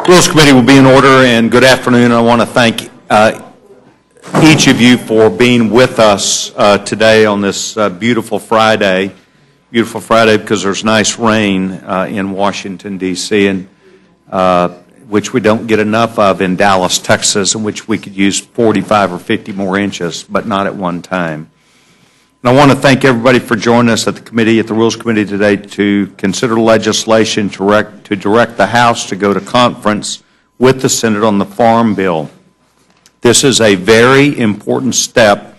Rules Committee will be in order, and good afternoon. I want to thank each of you for being with us today on this beautiful Friday. Beautiful Friday because there's nice rain in Washington, D.C., and which we don't get enough of in Dallas, Texas, in which we could use 45 or 50 more inches, but not at one time. And I want to thank everybody for joining us at the Rules Committee today to consider legislation to direct the House to go to conference with the Senate on the Farm Bill. This is a very important step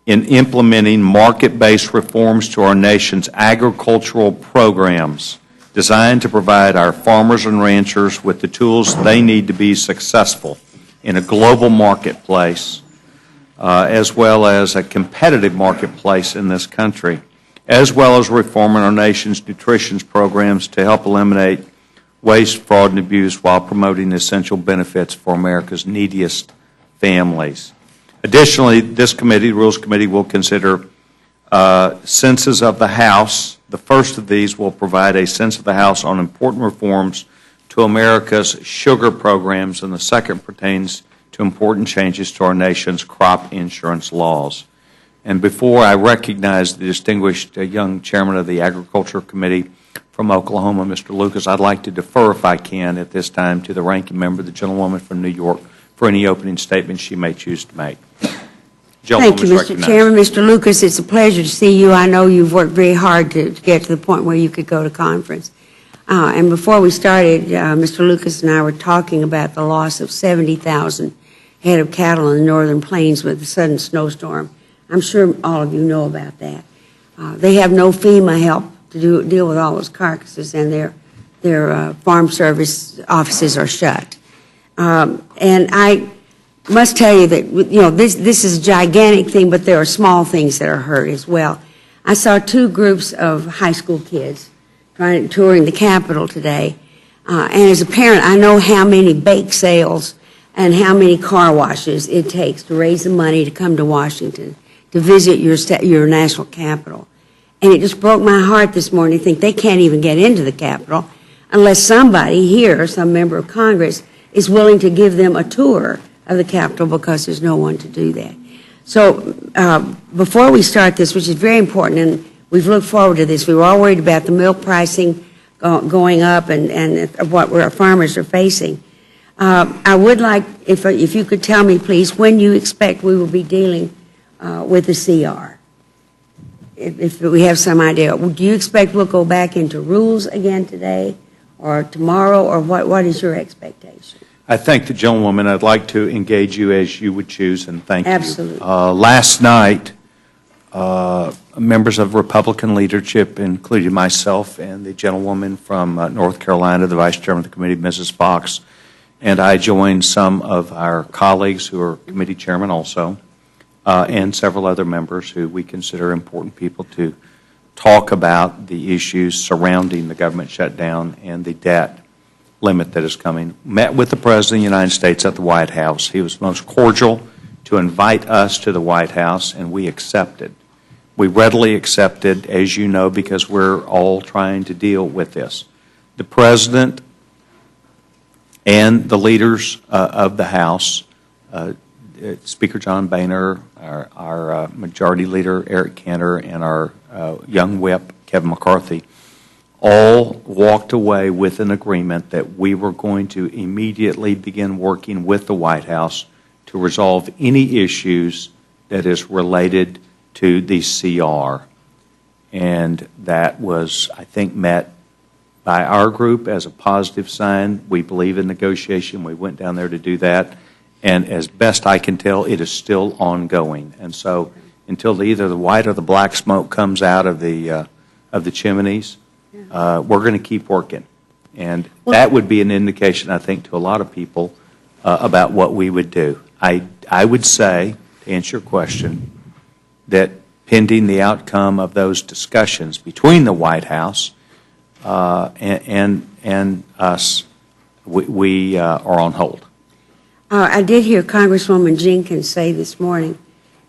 in implementing market-based reforms to our nation's agricultural programs designed to provide our farmers and ranchers with the tools they need to be successful in a global marketplace, as well as a competitive marketplace in this country, as well as reforming our nation's nutrition programs to help eliminate waste, fraud, and abuse while promoting essential benefits for America's neediest families. Additionally, this committee, the Rules Committee, will consider census of the House. The first of these will provide a sense of the House on important reforms to America's sugar programs, and the second pertains to important changes to our nation's crop insurance laws. And before I recognize the distinguished young chairman of the Agriculture Committee from Oklahoma, Mr. Lucas, I'd like to defer, if I can, at this time to the ranking member, the gentlewoman from New York, for any opening statements she may choose to make. Thank you, Mr. Chairman. Mr. Lucas, it's a pleasure to see you. I know you've worked very hard to get to the point where you could go to conference. And before we started, Mr. Lucas and I were talking about the loss of 70,000 head of cattle in the northern plains with the sudden snowstorm. I'm sure all of you know about that. They have no FEMA help to deal with all those carcasses, and their farm service offices are shut. And I must tell you that, you know, this is a gigantic thing, but there are small things that are hurt as well. I saw two groups of high school kids touring the Capitol today, and as a parent, I know how many bake sales and how many car washes it takes to raise the money to come to Washington to visit your national capital. And it just broke my heart this morning to think they can't even get into the Capitol unless somebody here, some member of Congress, is willing to give them a tour of the Capitol, because there's no one to do that. So before we start this, which is very important, and we've looked forward to this, we were all worried about the milk pricing going up and what our farmers are facing. I would like, if you could tell me, please, when you expect we will be dealing with the CR. If we have some idea. Do you expect we'll go back into rules again today or tomorrow, or what is your expectation? I thank the gentlewoman. I'd like to engage you as you would choose, and thank you. Absolutely. Last night, members of Republican leadership, including myself and the gentlewoman from North Carolina, the Vice Chairman of the Committee, Mrs. Fox, and I joined some of our colleagues who are committee chairmen also, and several other members who we consider important people to talk about the issues surrounding the government shutdown and the debt limit that is coming. Met with the President of the United States at the White House. He was most cordial to invite us to the White House, and we accepted. We readily accepted, as you know, because we're all trying to deal with this. The President and the leaders of the House, Speaker John Boehner, our Majority Leader Eric Cantor, and our young whip Kevin McCarthy, all walked away with an agreement that we were going to immediately begin working with the White House to resolve any issues that is related to the CR. And that was, I think, met by our group as a positive sign. We believe in negotiation. We went down there to do that. And as best I can tell, it is still ongoing. And so until either the white or the black smoke comes out of the chimneys, we're going to keep working. And that would be an indication, I think, to a lot of people about what we would do. I would say, to answer your question, that pending the outcome of those discussions between the White House and us, we are on hold. I did hear Congresswoman Jenkins say this morning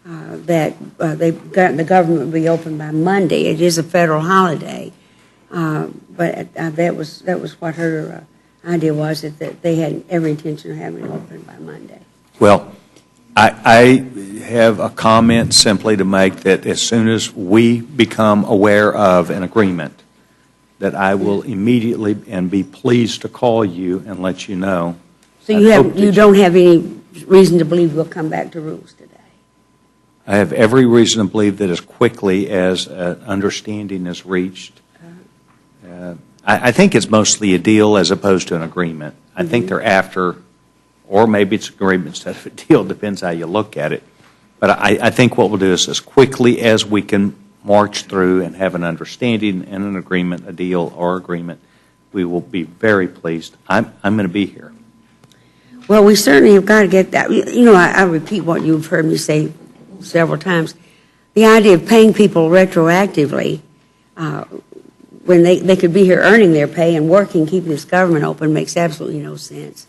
that the government will be open by Monday. It is a federal holiday, but that was what her idea was that they had every intention of having it open by Monday. Well, I have a comment simply to make that as soon as we become aware of an agreement, that I will immediately and be pleased to call you and let you know. So you don't have any reason to believe we'll come back to rules today? I have every reason to believe that as quickly as an understanding is reached, I think it's mostly a deal as opposed to an agreement. I think they're after, or maybe it's an agreement instead of a deal, depends how you look at it. But I think what we'll do is as quickly as we can march through and have an understanding and an agreement, a deal or agreement, we will be very pleased. I'm going to be here. Well, we certainly have got to get that. You know, I repeat what you've heard me say several times. The idea of paying people retroactively when they could be here earning their pay and working, keeping this government open, makes absolutely no sense.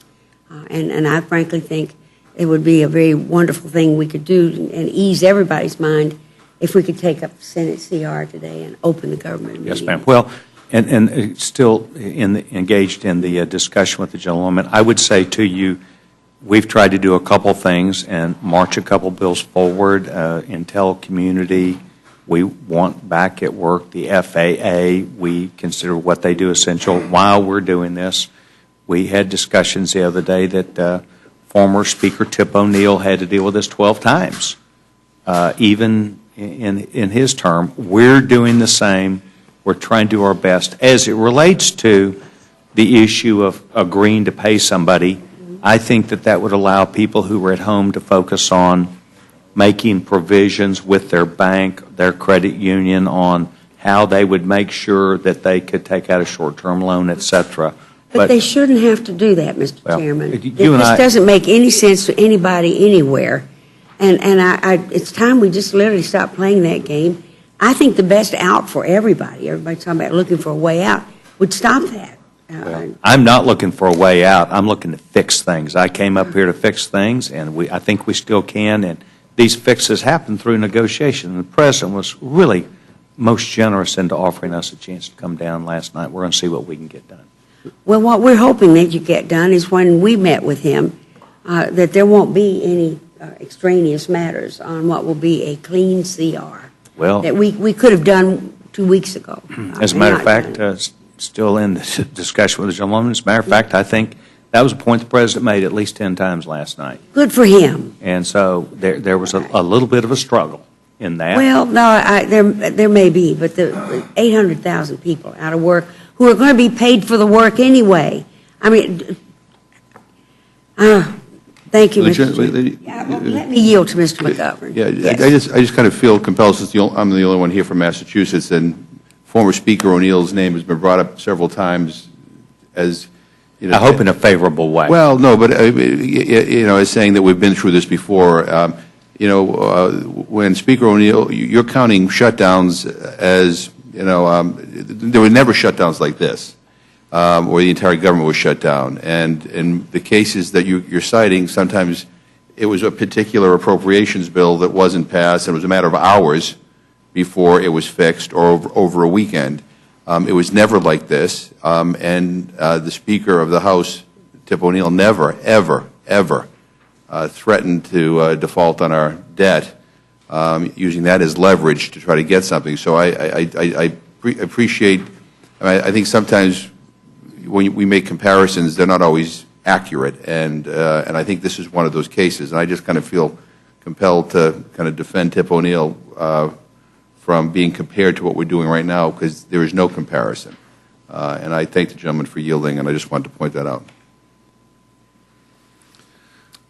And I frankly think it would be a very wonderful thing we could do and ease everybody's mind if we could take up the Senate CR today and open the government meeting. Yes, ma'am. Well, and still engaged in the discussion with the gentlewoman, I would say to you, we've tried to do a couple things and march a couple bills forward. Intel community, we want back at work. The FAA, we consider what they do essential. While we're doing this, we had discussions the other day that former Speaker Tip O'Neill had to deal with this 12 times, even in his term. We're doing the same. We're trying to do our best. As it relates to the issue of agreeing to pay somebody, I think that would allow people who are at home to focus on making provisions with their bank, their credit union, on how they would make sure that they could take out a short-term loan, et cetera. But they shouldn't have to do that, Mr. Chairman. This doesn't make any sense to anybody anywhere. And it's time we just literally stop playing that game. I think the best out for everybody talking about looking for a way out, would stop that. Well, I'm not looking for a way out. I'm looking to fix things. I came up here to fix things, and I think we still can. And these fixes happen through negotiation. And the President was really most generous into offering us a chance to come down last night. We're going to see what we can get done. Well, what we're hoping that you get done is when we met with him, that there won't be any extraneous matters on what will be a clean CR. Well, that we could have done 2 weeks ago. As a matter of fact, still in the discussion with the gentleman, as a matter of fact, I think that was a point the President made at least 10 times last night. Good for him. And so there was a little bit of a struggle in that. Well, no, there may be, but the 800,000 people out of work who are going to be paid for the work anyway. I mean, thank you, Mr. Chairman. Let me yield to Mr. McGovern. Yeah, yes. I just kind of feel compelled, since I'm the only one here from Massachusetts, and former Speaker O'Neill's name has been brought up several times as, you know, I hope in a favorable way. Well, no, but you know, as saying that we've been through this before. You know, when Speaker O'Neill, you're counting shutdowns as, you know, there were never shutdowns like this, where the entire government was shut down. And in the cases that you're citing, sometimes it was a particular appropriations bill that wasn't passed, and it was a matter of hours before it was fixed, or over a weekend. It was never like this, and the Speaker of the House, Tip O'Neill, never, ever, ever threatened to default on our debt, using that as leverage to try to get something. So I appreciate, I think sometimes when we make comparisons, they're not always accurate, and I think this is one of those cases. And I just kind of feel compelled to kind of defend Tip O'Neill from being compared to what we're doing right now, because there is no comparison. And I thank the gentleman for yielding, and I just wanted to point that out.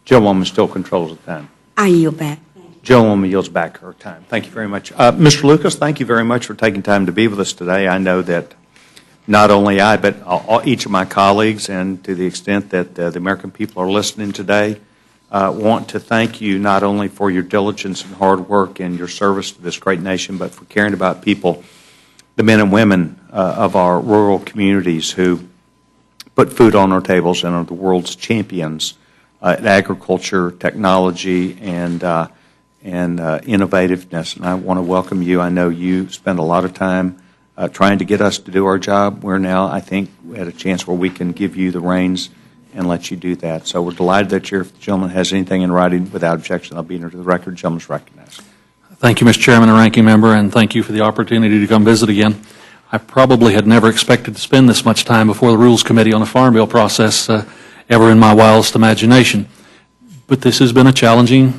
Gentlewoman still controls the time. I yield back. Gentlewoman yields back her time. Thank you very much. Mr. Lucas, thank you very much for taking time to be with us today. I know that not only I, but each of my colleagues, and to the extent that the American people are listening today, want to thank you not only for your diligence and hard work and your service to this great nation, but for caring about people, the men and women of our rural communities who put food on our tables and are the world's champions in agriculture, technology, and innovativeness. And I want to welcome you. I know you spend a lot of time trying to get us to do our job. We're now, I think, at a chance where we can give you the reins and let you do that. So we're delighted that you're, if the gentleman has anything in writing, without objection, I'll be entered to the record. The gentleman's recognized. Thank you, Mr. Chairman and Ranking Member, and thank you for the opportunity to come visit again. I probably had never expected to spend this much time before the Rules Committee on a Farm Bill process ever in my wildest imagination. But this has been a challenging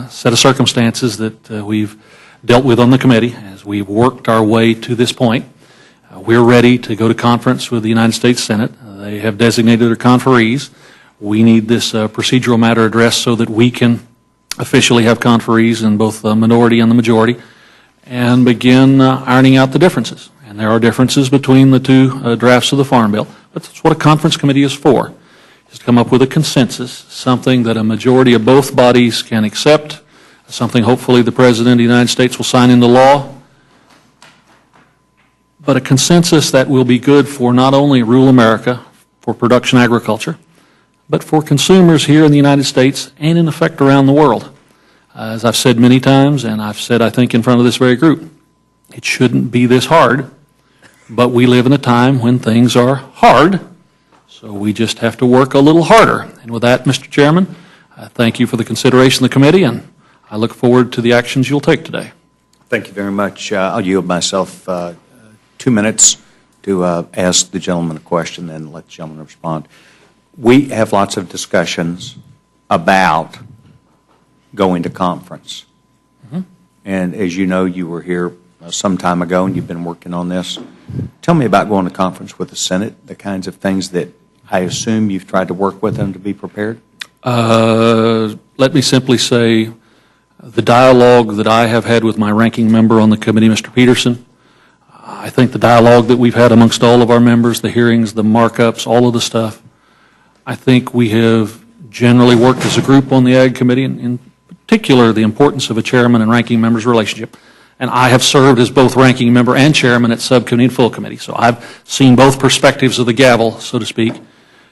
set of circumstances that we've dealt with on the committee as we've worked our way to this point. We're ready to go to conference with the United States Senate. They have designated their conferees. We need this procedural matter addressed so that we can officially have conferees in both the minority and the majority and begin ironing out the differences. And there are differences between the two drafts of the Farm Bill, but that's what a conference committee is for, is to come up with a consensus, something that a majority of both bodies can accept, something hopefully the President of the United States will sign into law, but a consensus that will be good for not only rural America, for production agriculture, but for consumers here in the United States and in effect around the world. As I've said many times, and I've said I think in front of this very group, it shouldn't be this hard, but we live in a time when things are hard, so we just have to work a little harder. And with that, Mr. Chairman, I thank you for the consideration of the committee, and I look forward to the actions you'll take today. Thank you very much. I'll yield myself 2 minutes to ask the gentleman a question and let the gentleman respond. We have lots of discussions about going to conference. Mm-hmm. And as you know, you were here some time ago and you've been working on this. Tell me about going to conference with the Senate, the kinds of things that I assume you've tried to work with them to be prepared? Let me simply say the dialogue that I have had with my ranking member on the committee, Mr. Peterson, I think the dialogue that we've had amongst all of our members, the hearings, the markups, all of the stuff, I think we have generally worked as a group on the Ag Committee, and in particular the importance of a chairman and ranking member's relationship. And I have served as both ranking member and chairman at subcommittee and full committee, so I've seen both perspectives of the gavel, so to speak.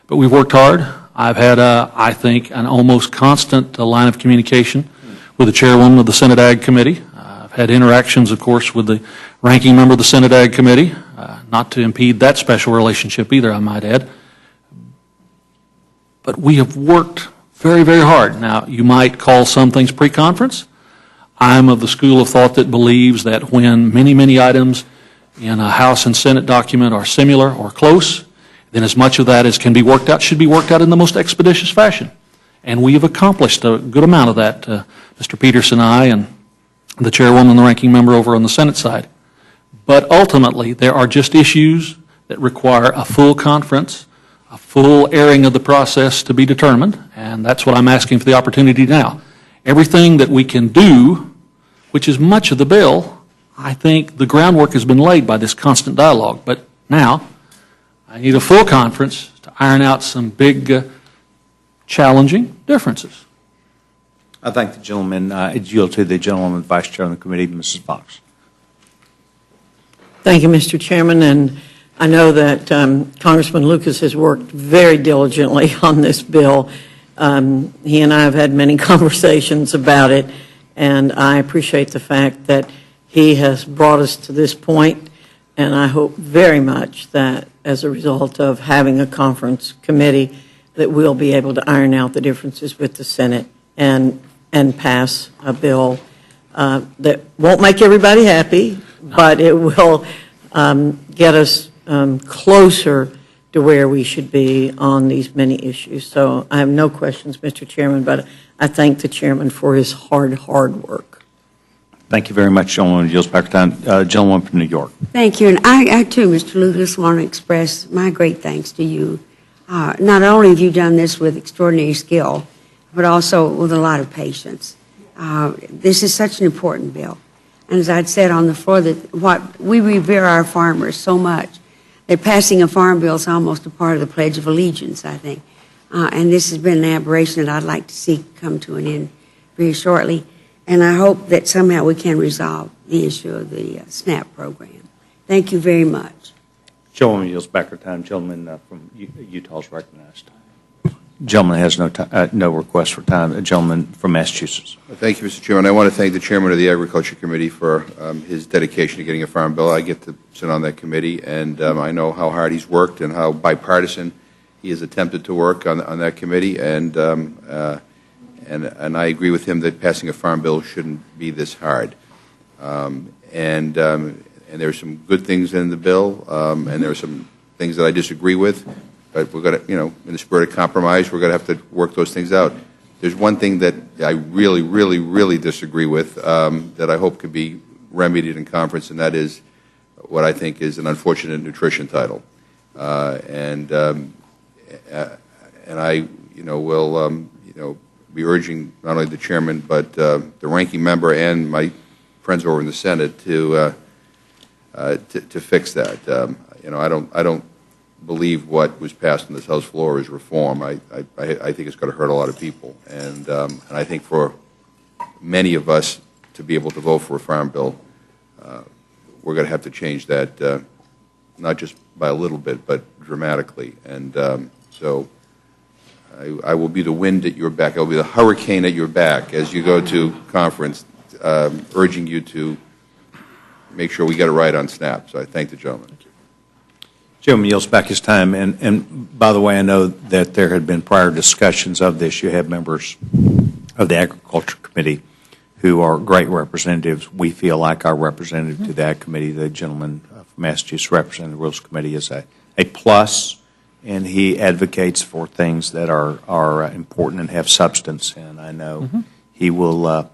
But we've worked hard. I've had, I think, an almost constant line of communication with the chairwoman of the Senate Ag Committee. I've had interactions, of course, with the ranking member of the Senate Ag Committee, not to impede that special relationship either, I might add. But we have worked very, very hard. Now, you might call some things pre-conference. I'm of the school of thought that believes that when many, many items in a House and Senate document are similar or close, then as much of that as can be worked out should be worked out in the most expeditious fashion. And we have accomplished a good amount of that, Mr. Peterson and I and the chairwoman and the ranking member over on the Senate side. But ultimately, there are just issues that require a full conference, a full airing of the process to be determined, and that's what I'm asking for the opportunity now. Everything that we can do, which is much of the bill, I think the groundwork has been laid by this constant dialogue. But now, I need a full conference to iron out some big, challenging differences. I thank the gentleman. I yield to the gentleman, Vice Chair of the committee, Mrs. Fox. Thank you, Mr. Chairman, and I know that Congressman Lucas has worked very diligently on this bill. He and I have had many conversations about it, and I appreciate the fact that he has brought us to this point, and I hope very much that as a result of having a conference committee that we'll be able to iron out the differences with the Senate and pass a bill that won't make everybody happy, but it will get us closer to where we should be on these many issues. So I have no questions, Mr. Chairman, but I thank the chairman for his hard work. Thank you very much, gentleman. Yields back time. Gentleman from New York. Thank you. And I too, Mr. Lucas, want to express my great thanks to you. Not only have you done this with extraordinary skill, but also with a lot of patience. This is such an important bill. And as I'd said on the floor, that we revere our farmers so much that passing a farm bill is almost a part of the Pledge of Allegiance, I think. And this has been an aberration that I'd like to see come to an end very shortly. And I hope that somehow we can resolve the issue of the SNAP program. Thank you very much. Gentleman yields back her time. Gentleman from Utah is recognized. Gentleman has no request for time. A gentleman from Massachusetts. Thank you, Mr. Chairman. I want to thank the chairman of the Agriculture Committee for his dedication to getting a farm bill. I get to sit on that committee, and I know how hard he's worked and how bipartisan he has attempted to work on that committee. And I agree with him that passing a farm bill shouldn't be this hard. And there are some good things in the bill, and there are some things that I disagree with. But we're going to, in the spirit of compromise, we're going to have to work those things out. There's one thing that I really, really, really disagree with that I hope could be remedied in conference, and that is what I think is an unfortunate nutrition title. And I, will, be urging not only the chairman but the ranking member and my friends over in the Senate to fix that. I don't believe what was passed on this House floor is reform. I think it's going to hurt a lot of people, and I think for many of us to be able to vote for a farm bill, we're going to have to change that, not just by a little bit, but dramatically. And so I will be the wind at your back. I will be the hurricane at your back as you go to conference, urging you to make sure we get it right on SNAP. So I thank the gentleman. Gentleman yields back his time. And by the way, I know that there had been prior discussions of this. You have members of the Agriculture Committee who are great representatives. We feel like our representative to that committee, the gentleman from Massachusetts representing the Rules Committee, is a plus, and he advocates for things that are important and have substance. And I know he will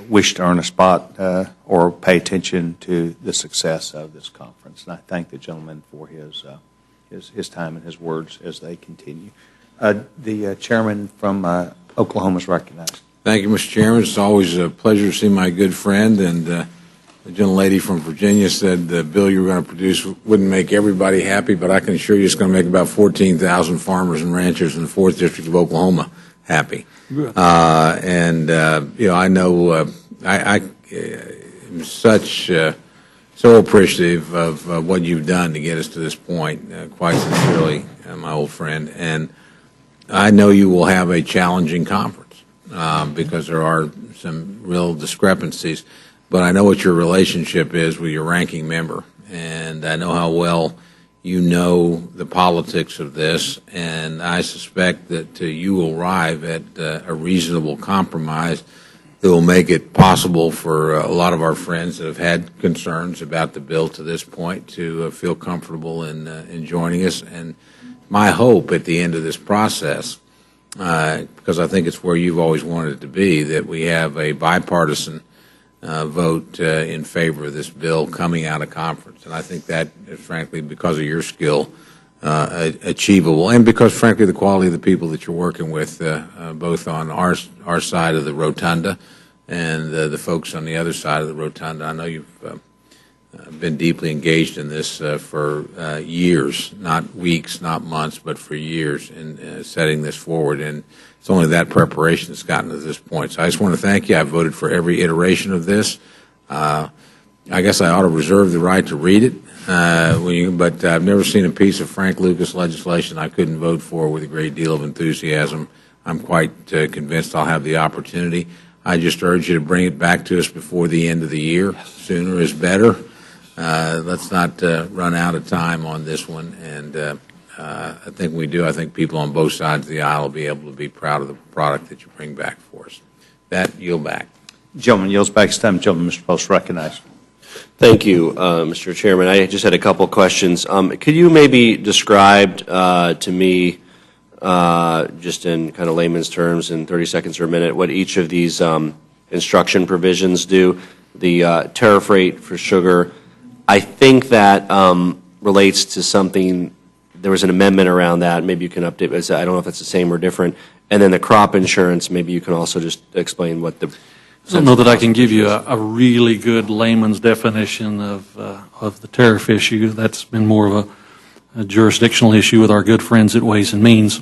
wish to earn a spot or pay attention to the success of this conference. And I thank the gentleman for his time and his words as they continue. The chairman from Oklahoma is recognized. Thank you, Mr. Chairman. It's always a pleasure to see my good friend. And the gentlelady from Virginia said the bill you were going to produce wouldn't make everybody happy, but I can assure you it's going to make about 14,000 farmers and ranchers in the 4th District of Oklahoma happy. I know I am so appreciative of what you've done to get us to this point, quite sincerely, my old friend. And I know you will have a challenging conference because there are some real discrepancies. But I know what your relationship is with your ranking member, and I know how well you know the politics of this, and I suspect that you will arrive at a reasonable compromise that will make it possible for a lot of our friends that have had concerns about the bill to this point to feel comfortable in joining us. And my hope at the end of this process, because I think it's where you've always wanted it to be, that we have a bipartisan vote in favor of this bill coming out of conference. And I think that is, frankly, because of your skill, achievable, and because, frankly, the quality of the people that you're working with, both on our side of the rotunda and the folks on the other side of the rotunda. I know you've been deeply engaged in this for years, not weeks, not months, but for years in setting this forward. And it's only that preparation that's gotten to this point. So I just want to thank you. I voted for every iteration of this. I guess I ought to reserve the right to read it, but I've never seen a piece of Frank Lucas legislation I couldn't vote for with a great deal of enthusiasm. I'm quite convinced I'll have the opportunity. I just urge you to bring it back to us before the end of the year. Sooner is better. Let's not run out of time on this one. And I think we do. I think people on both sides of the aisle will be able to be proud of the product that you bring back for us. That, yield back. Gentleman yields back his time. Gentleman, Mr. Post, recognized. Thank you, Mr. Chairman. I just had a couple of questions. Could you maybe describe to me, just in kind of layman's terms in 30 seconds or a minute, what each of these instruction provisions do? The tariff rate for sugar, I think that relates to something, there was an amendment around that. Maybe you can update. I don't know if it's the same or different. And then the crop insurance, maybe you can also just explain what the... I don't know that I can give you a really good layman's definition of the tariff issue. That's been more of a jurisdictional issue with our good friends at Ways and Means.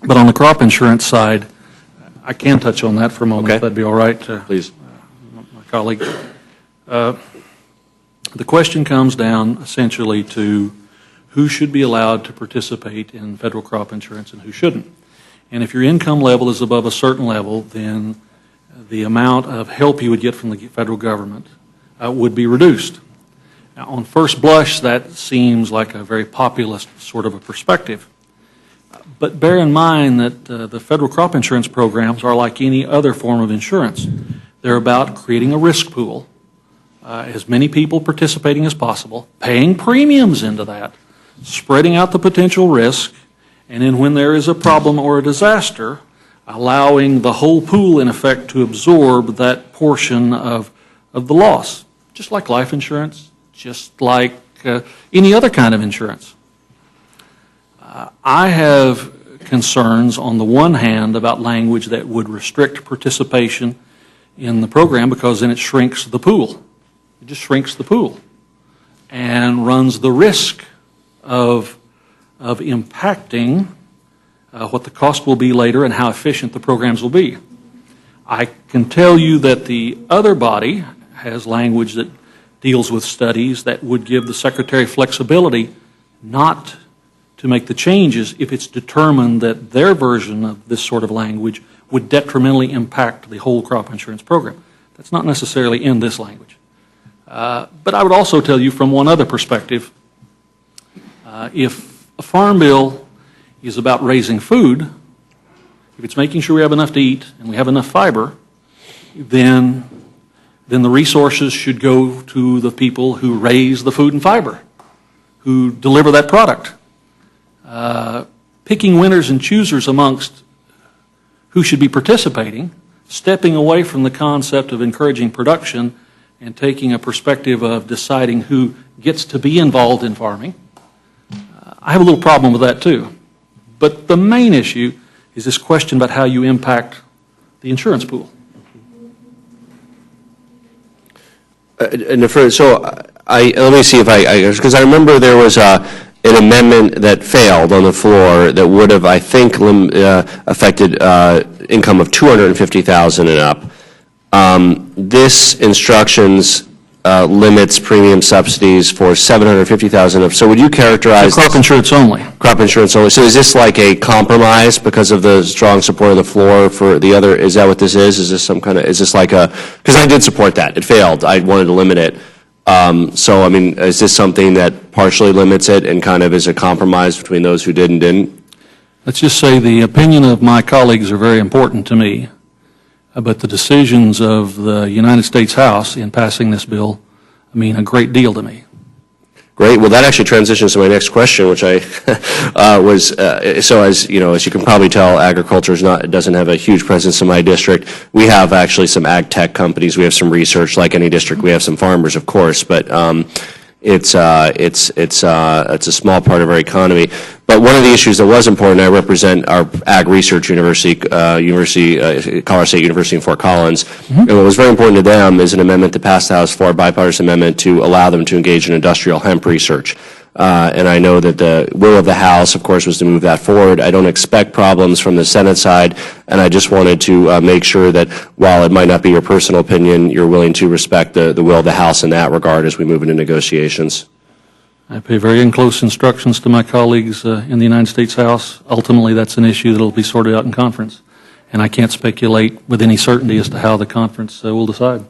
But on the crop insurance side, I can touch on that for a moment, okay. If that'd be all right. Please. My colleague. The question comes down essentially to who should be allowed to participate in federal crop insurance and who shouldn't. And if your income level is above a certain level, then the amount of help you would get from the federal government would be reduced. Now, on first blush, that seems like a very populist sort of a perspective. But bear in mind that the federal crop insurance programs are like any other form of insurance. They're about creating a risk pool, as many people participating as possible, paying premiums into that, spreading out the potential risk, and then when there is a problem or a disaster, allowing the whole pool, in effect, to absorb that portion of the loss, just like life insurance, just like any other kind of insurance. I have concerns, on the one hand, about language that would restrict participation in the program because then it shrinks the pool. It just shrinks the pool and runs the risk of impacting what the cost will be later and how efficient the programs will be. I can tell you that the other body has language that deals with studies that would give the Secretary flexibility not to make the changes if it's determined that their version of this sort of language would detrimentally impact the whole crop insurance program. That's not necessarily in this language. But I would also tell you from one other perspective, if a farm bill is about raising food, if it's making sure we have enough to eat and we have enough fiber, then the resources should go to the people who raise the food and fiber, who deliver that product. Picking winners and choosers amongst who should be participating, stepping away from the concept of encouraging production and taking a perspective of deciding who gets to be involved in farming, I have a little problem with that too. But the main issue is this question about how you impact the insurance pool. Let me see if because I remember there was an amendment that failed on the floor that would have, I think, affected income of $250,000 and up. This instructions limits premium subsidies for $750,000 up. So would you characterize crop insurance only? Crop insurance only. So is this like a compromise because of the strong support on the floor for the other? Is that what this is? Is this some kind of? Is this like a? Because I did support that. It failed. I wanted to limit it. So I mean, is this something that partially limits it and kind of is a compromise between those who did and didn't? Let's just say the opinion of my colleagues are very important to me. But the decisions of the United States House in passing this bill mean a great deal to me. Great. Well, that actually transitions to my next question, which I was so as you know, as you can probably tell, agriculture doesn't have a huge presence in my district. We have actually some ag tech companies. We have some research, like any district. We have some farmers, of course, but it's a small part of our economy. But one of the issues that was important, I represent our Ag Research University, Colorado State University in Fort Collins, and what was very important to them is an amendment that passed the House floor, a bipartisan amendment to allow them to engage in industrial hemp research. And I know that the will of the House, of course, was to move that forward. I don't expect problems from the Senate side, and I just wanted to make sure that while it might not be your personal opinion, you're willing to respect the will of the House in that regard as we move into negotiations. I pay very close instructions to my colleagues in the United States House. Ultimately, that's an issue that will be sorted out in conference, and I can't speculate with any certainty as to how the conference will decide.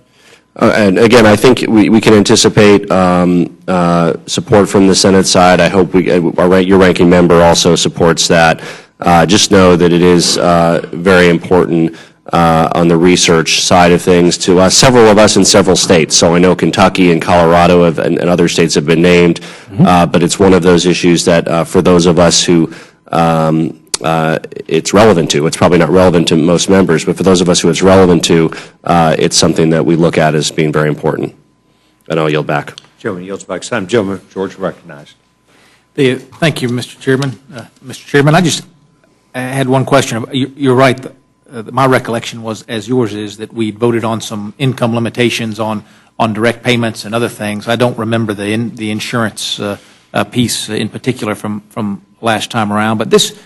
And again, I think we can anticipate support from the Senate side. I hope your ranking member also supports that. Just know that it is very important on the research side of things to several of us in several states. So I know Kentucky and Colorado and other states have been named, but it's one of those issues that for those of us who it's relevant to. It's probably not relevant to most members, but for those of us who it's relevant to, it's something that we look at as being very important. And I'll yield back. Gentleman yields back. Time. Gentleman, George, recognized. Thank you, Mr. Chairman. Mr. Chairman, I had one question. You're right. My recollection was, as yours is, that we voted on some income limitations on direct payments and other things. I don't remember the insurance piece in particular from last time around. But this,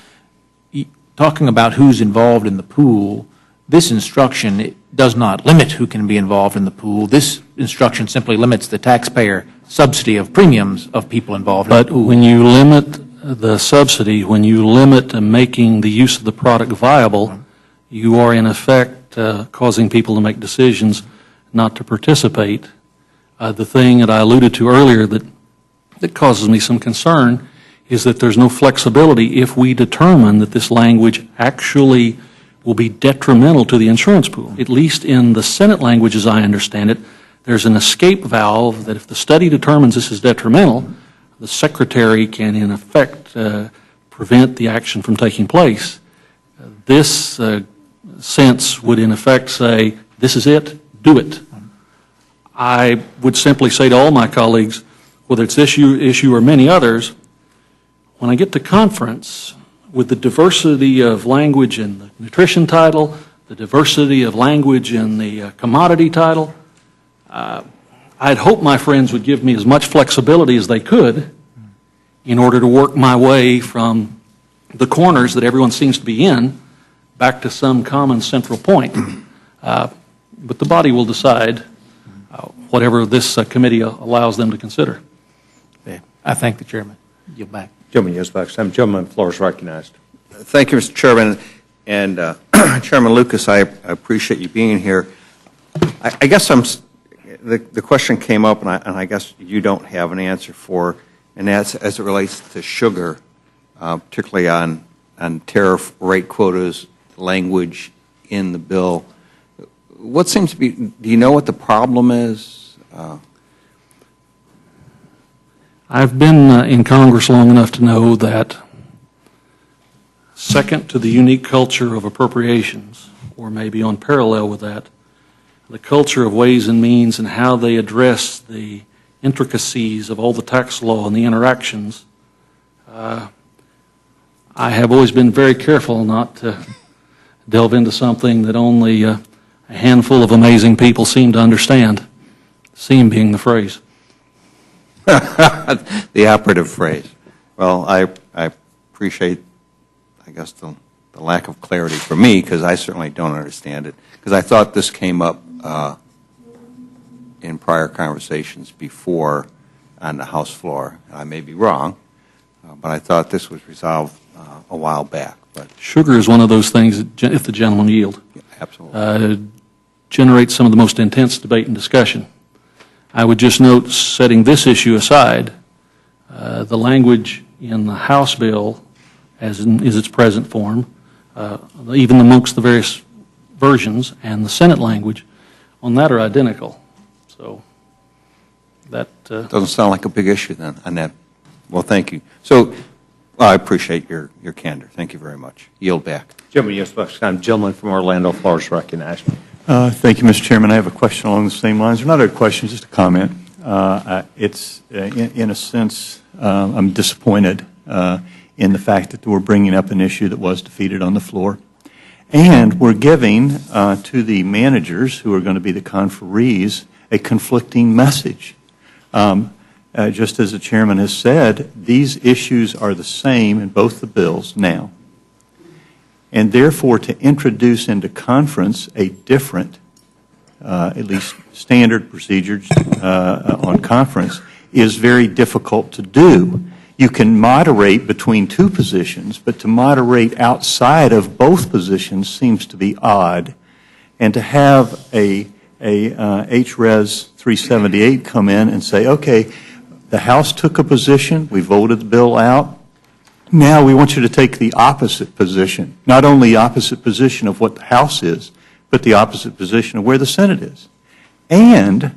talking about who's involved in the pool, this instruction it does not limit who can be involved in the pool. This instruction simply limits the taxpayer subsidy of premiums of people involved in the pool. But when you limit the subsidy, when you limit making the use of the product viable, you are in effect causing people to make decisions not to participate. The thing that I alluded to earlier that causes me some concern is that there's no flexibility if we determine that this language actually will be detrimental to the insurance pool. At least in the Senate language, as I understand it, there's an escape valve that if the study determines this is detrimental, the Secretary can, in effect, prevent the action from taking place. This sense would, in effect, say, this is it, do it. I would simply say to all my colleagues, whether it's this issue or many others, when I get to conference, with the diversity of language in the nutrition title, the diversity of language in the commodity title, I'd hope my friends would give me as much flexibility as they could in order to work my way from the corners that everyone seems to be in back to some common central point. But the body will decide whatever this committee allows them to consider. I thank the Chairman. Yield back. Gentleman yields back. Gentleman, the floor is recognized. Thank you, Mr. Chairman. And Chairman Lucas, I appreciate you being here. I guess the question came up, and I guess you don't have an answer for, and that's as it relates to sugar, particularly on tariff rate quotas, language in the bill. What seems to be, do you know what the problem is? I've been in Congress long enough to know that second to the unique culture of appropriations, or maybe on parallel with that, the culture of Ways and Means and how they address the intricacies of all the tax law and the interactions, I have always been very careful not to delve into something that only a handful of amazing people seem to understand, seem being the phrase. The operative phrase. Well, I appreciate, I guess, the lack of clarity for me, because I certainly don't understand it, because I thought this came up in prior conversations before on the House floor. I may be wrong, but I thought this was resolved a while back. But sugar is one of those things that, if the gentleman yield, absolutely generates some of the most intense debate and discussion. I would just note, setting this issue aside, the language in the House bill, as is its present form, even amongst the various versions, and the Senate language on that are identical. So that doesn't sound like a big issue then on that. Well, thank you. So I appreciate your candor. Thank you very much. Yield back. Gentleman yields back. Gentleman from Orlando, floor is recognized. Thank you, Mr. Chairman. I have a question along the same lines. Not a question, just a comment. It's, in a sense, I'm disappointed in the fact that we're bringing up an issue that was defeated on the floor. And we're giving to the managers, who are going to be the conferees, a conflicting message. Just as the Chairman has said, these issues are the same in both the bills now. And therefore, to introduce into conference a different, at least standard procedures on conference, is very difficult to do. You can moderate between two positions, but to moderate outside of both positions seems to be odd. And to have a HRES 378 come in and say, okay, the House took a position, we voted the bill out, now we want you to take the opposite position, not only the opposite position of what the House is, but the opposite position of where the Senate is. And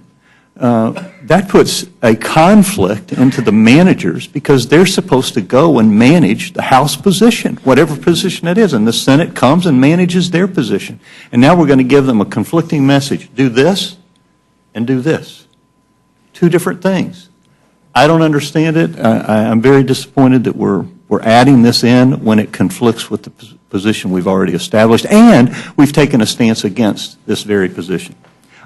that puts a conflict into the managers, because they're supposed to go and manage the House position, whatever position it is, and the Senate comes and manages their position. And now we're going to give them a conflicting message. Do this and do this. Two different things. I don't understand it. I'm very disappointed that we're adding this in when it conflicts with the position we've already established, and we've taken a stance against this very position.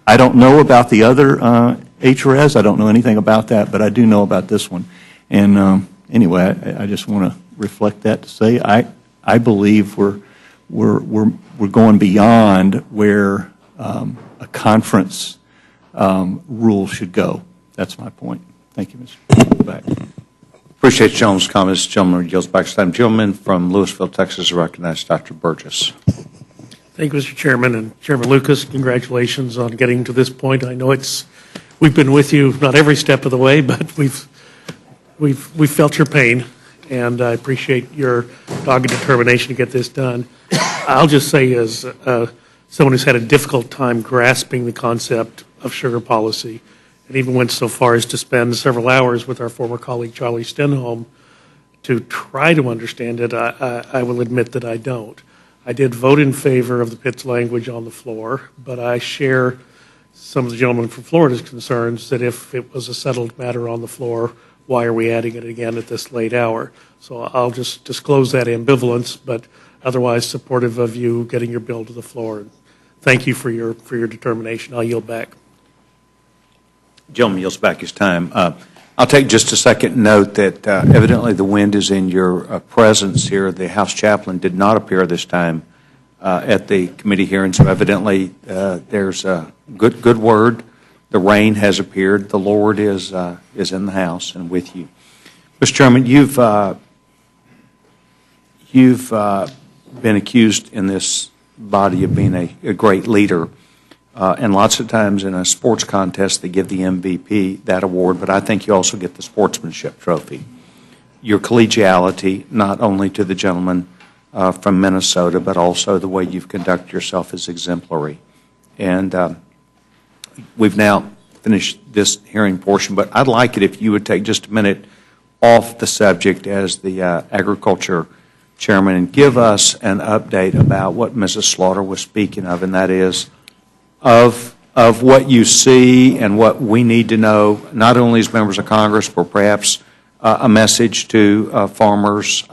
I don't know about the other HRS. I don't know anything about that, but I do know about this one. And anyway, I just want to reflect that to say I believe we're going beyond where a conference rule should go. That's my point. Thank you, Mr. Back. Appreciate the gentleman's comments. The gentleman yields back his time. Gentleman from Louisville, Texas, recognized Dr. Burgess. Thank you, Mr. Chairman. And Chairman Lucas, congratulations on getting to this point. I know we've been with you not every step of the way, but we've felt your pain, and I appreciate your dogged determination to get this done. I'll just say, as someone who's had a difficult time grasping the concept of sugar policy, and even went so far as to spend several hours with our former colleague Charlie Stenholm to try to understand it, I will admit that I don't. I did vote in favor of the Pitts language on the floor, but I share some of the gentlemen from Florida's concerns that if it was a settled matter on the floor, why are we adding it again at this late hour? So I'll just disclose that ambivalence, but otherwise supportive of you getting your bill to the floor. And thank you for your determination. I'll yield back. Gentleman yields back his time. I'll take just a second note that evidently the wind is in your presence here. The House chaplain did not appear this time at the committee hearing, so evidently there's a good word. The rain has appeared. The Lord is in the house and with you. Mr. Chairman, you've been accused in this body of being a great leader. And lots of times in a sports contest, they give the MVP that award, but I think you also get the sportsmanship trophy. Your collegiality, not only to the gentleman from Minnesota, but also the way you've conducted yourself is exemplary. And we've now finished this hearing portion, but I'd like it if you would take just a minute off the subject as the agriculture chairman and give us an update about what Mrs. Slaughter was speaking of, and that is of what you see and what we need to know, not only as members of Congress, but perhaps a message to farmers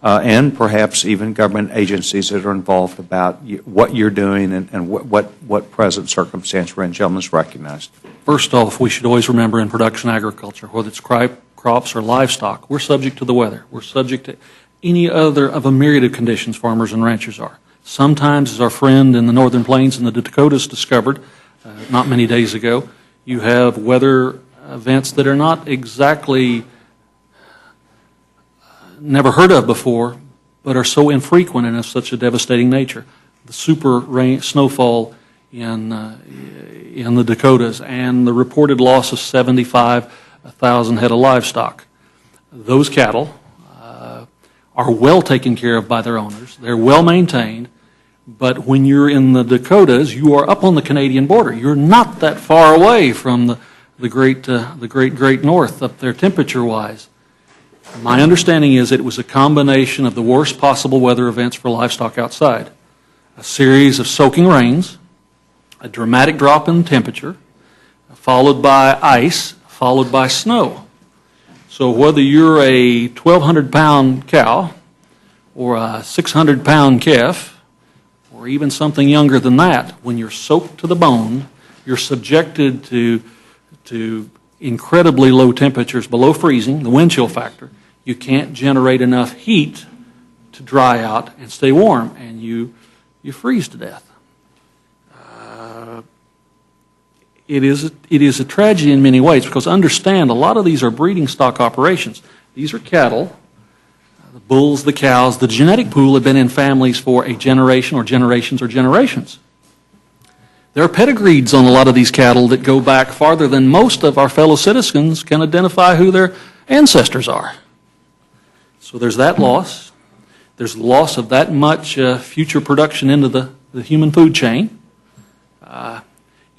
and perhaps even government agencies that are involved about what you're doing and what present circumstance we're in. Gentlemen is recognized. First off, we should always remember in production agriculture, whether it's crops or livestock, we're subject to the weather. We're subject to any other of a myriad of conditions farmers and ranchers are. Sometimes, as our friend in the Northern Plains and the Dakotas discovered not many days ago, you have weather events that are not exactly never heard of before, but are so infrequent and of such a devastating nature. The super snowfall in the Dakotas and the reported loss of 75,000 head of livestock. Those cattle are well taken care of by their owners. They're well maintained. But when you're in the Dakotas, you are up on the Canadian border. You're not that far away from the great north up there temperature-wise. My understanding is it was a combination of the worst possible weather events for livestock outside. A series of soaking rains, a dramatic drop in temperature, followed by ice, followed by snow. So whether you're a 1,200-pound cow or a 600-pound calf, or even something younger than that, when you're soaked to the bone, you're subjected to incredibly low temperatures below freezing, the wind chill factor. You can't generate enough heat to dry out and stay warm, and you freeze to death. It is a tragedy in many ways, because understand, a lot of these are breeding stock operations. These are cattle. The bulls, the cows, the genetic pool had been in families for a generation or generations or generations. There are pedigrees on a lot of these cattle that go back farther than most of our fellow citizens can identify who their ancestors are. So there's that loss. There's the loss of that much future production into the human food chain.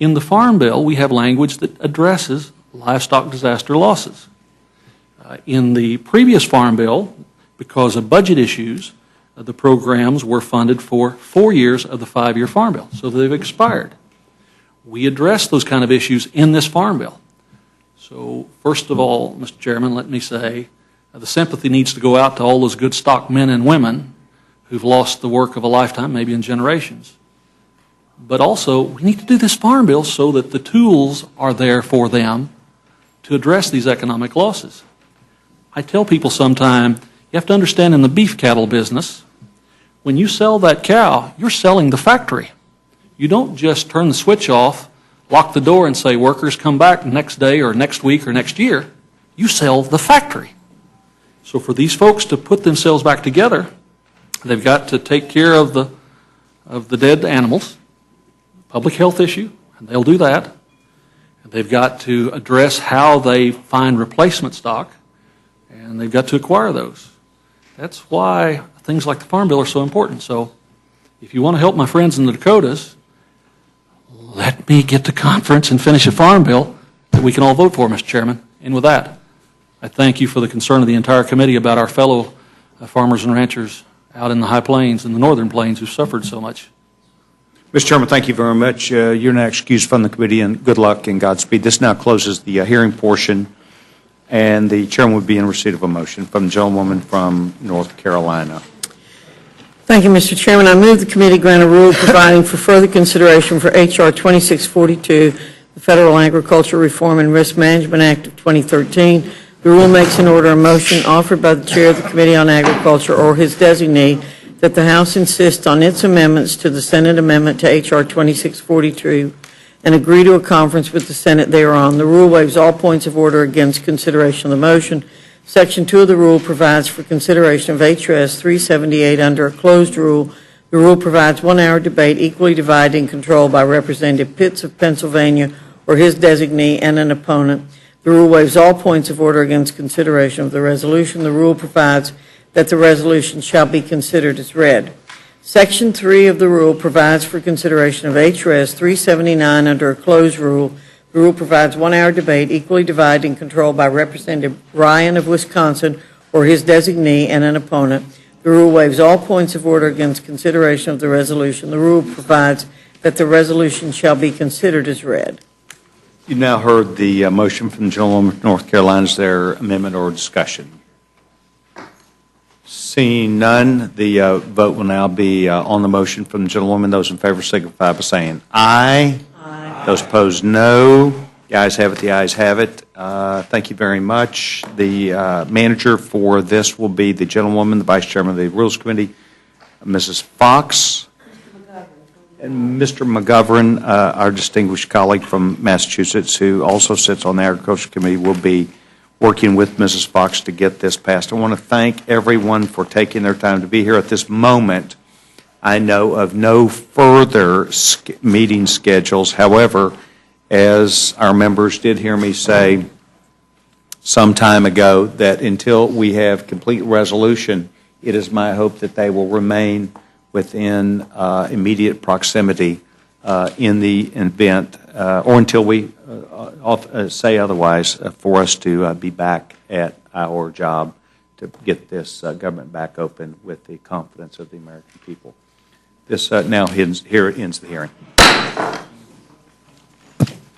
In the Farm Bill, we have language that addresses livestock disaster losses. In the previous Farm Bill, because of budget issues, the programs were funded for 4 years of the 5-year Farm Bill, so they've expired. We address those kind of issues in this Farm Bill. So first of all, Mr. Chairman, let me say the sympathy needs to go out to all those good stock men and women who've lost the work of a lifetime, maybe in generations. But also, we need to do this Farm Bill so that the tools are there for them to address these economic losses. I tell people sometimes, you have to understand in the beef cattle business, when you sell that cow, you're selling the factory. You don't just turn the switch off, lock the door and say, workers come back next day or next week or next year. You sell the factory. So for these folks to put themselves back together, they've got to take care of the dead animals, public health issue, and they'll do that. And they've got to address how they find replacement stock, and they've got to acquire those. That's why things like the Farm Bill are so important. So if you want to help my friends in the Dakotas, let me get to conference and finish a Farm Bill that we can all vote for, Mr. Chairman. And with that, I thank you for the concern of the entire committee about our fellow farmers and ranchers out in the high plains and the northern plains who suffered so much. Mr. Chairman, thank you very much. You're now excused from the committee, and good luck and Godspeed. This now closes the hearing portion, and the chairman would be in receipt of a motion from the gentlewoman from North Carolina. Thank you, Mr. Chairman. I move the committee grant a rule providing for further consideration for H.R. 2642, the Federal Agriculture Reform and Risk Management Act of 2013. The rule makes an order a motion offered by the chair of the Committee on Agriculture or his designee that the House insist on its amendments to the Senate amendment to H.R. 2642 and agree to a conference with the Senate thereon. The rule waives all points of order against consideration of the motion. Section 2 of the rule provides for consideration of HRS 378 under a closed rule. The rule provides 1 hour debate equally divided and controlled by Representative Pitts of Pennsylvania or his designee and an opponent. The rule waives all points of order against consideration of the resolution. The rule provides that the resolution shall be considered as read. Section 3 of the rule provides for consideration of HRS 379 under a closed rule. The rule provides 1 hour debate equally divided and controlled by Representative Ryan of Wisconsin or his designee and an opponent. The rule waives all points of order against consideration of the resolution. The rule provides that the resolution shall be considered as read. You've now heard the motion from the gentlewoman from North Carolina. Is there amendment or discussion? Seeing none, the vote will now be on the motion from the gentlewoman. Those in favor signify by saying aye. Aye. Those opposed, no. The ayes have it. The ayes have it. Thank you very much. The manager for this will be the gentlewoman, the vice chairman of the Rules Committee, Mrs. Fox. And Mr. McGovern, our distinguished colleague from Massachusetts, who also sits on the Agriculture Committee, will be working with Mrs. Fox to get this passed. I want to thank everyone for taking their time to be here. At this moment, I know of no further meeting schedules. However, as our members did hear me say some time ago, that until we have complete resolution, it is my hope that they will remain within immediate proximity in the event, or until we say otherwise, for us to be back at our job to get this government back open with the confidence of the American people. This now ends the hearing.